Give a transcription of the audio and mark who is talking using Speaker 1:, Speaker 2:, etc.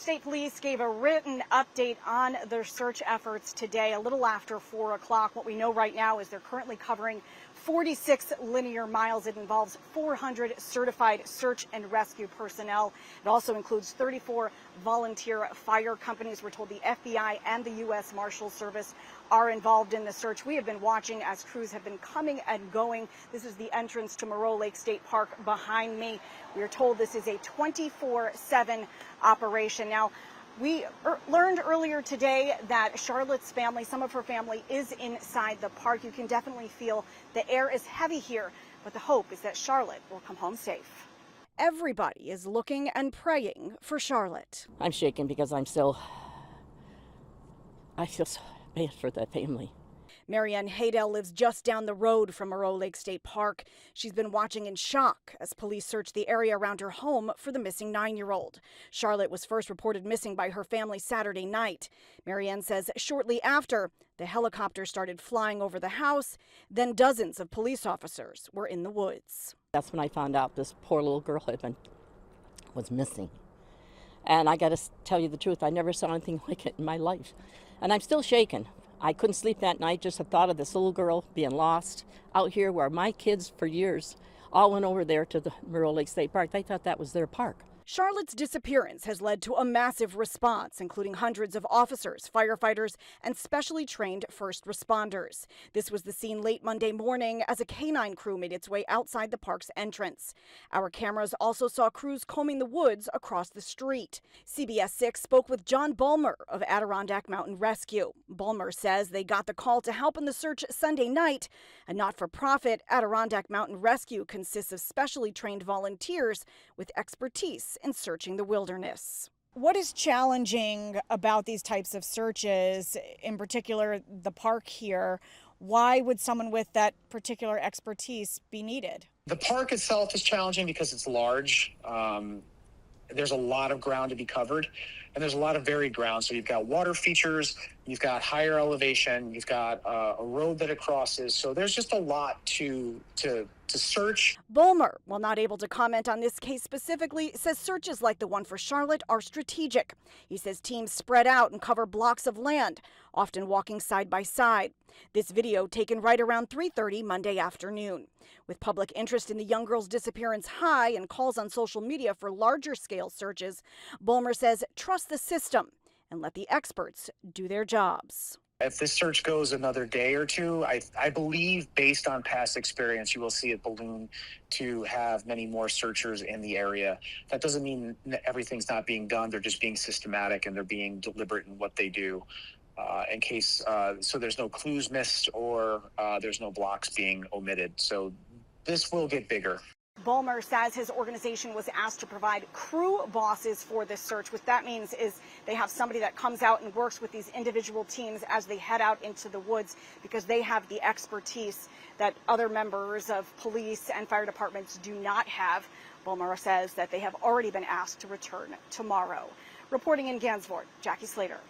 Speaker 1: State Police gave a written update on their search efforts today, a little after 4 o'clock. What we know right now is they're currently covering 46 linear miles. It involves 400 certified search and rescue personnel. It also includes 34 volunteer fire companies. We're told the FBI and the U.S. Marshal Service are involved in the search. We have been watching as crews have been coming and going. This is the entrance to Moreau Lake State Park behind me. We are told this is a 24/7 operation. Now, we learned earlier today that Charlotte's family, some of her family, is inside the park. You can definitely feel the air is heavy here, but the hope is that Charlotte will come home safe. Everybody is looking and praying for Charlotte.
Speaker 2: I'm shaken because I feel so bad for that family.
Speaker 1: Marianne Haydell lives just down the road from Moreau Lake State Park. She's been watching in shock as police search the area around her home for the missing 9-year-old. Charlotte was first reported missing by her family Saturday night. Marianne says shortly after, the helicopter started flying over the house. Then dozens of police officers were in the woods.
Speaker 2: That's when I found out this poor little girl was missing. And I got to tell you the truth, I never saw anything like it in my life. And I'm still shaken. I couldn't sleep that night, just the thought of this little girl being lost out here where my kids for years all went over there to the Moreau Lake State Park. They thought that was their park.
Speaker 1: Charlotte's disappearance has led to a massive response, including hundreds of officers, firefighters, and specially trained first responders. This was the scene late Monday morning as a canine crew made its way outside the park's entrance. Our cameras also saw crews combing the woods across the street. CBS 6 spoke with John Bulmer of Adirondack Mountain Rescue. Bulmer says they got the call to help in the search Sunday night. A not-for-profit, Adirondack Mountain Rescue consists of specially trained volunteers with expertise in searching the wilderness. What is challenging about these types of searches, in particular the park here? Why would someone with that particular expertise be needed?
Speaker 3: The park itself is challenging because it's large. There's a lot of ground to be covered, and there's a lot of varied ground. So you've got water features, you've got higher elevation, you've got a road that it crosses. So there's just a lot to search.
Speaker 1: Bulmer, while not able to comment on this case specifically, says searches like the one for Charlotte are strategic. He says teams spread out and cover blocks of land, often walking side by side. This video taken right around 3:30 Monday afternoon. With public interest in the young girl's disappearance high and calls on social media for larger scale searches, Bulmer says trust the system and let the experts do their jobs.
Speaker 3: If this search goes another day or two, I believe, based on past experience, you will see it balloon to have many more searchers in the area. That doesn't mean everything's not being done. They're just being systematic and they're being deliberate in what they do in case so there's no clues missed or there's no blocks being omitted. So this will get bigger.
Speaker 1: Bulmer says his organization was asked to provide crew bosses for this search. What that means is they have somebody that comes out and works with these individual teams as they head out into the woods because they have the expertise that other members of police and fire departments do not have. Bulmer says that they have already been asked to return tomorrow. Reporting in Gansevoort, Jackie Slater.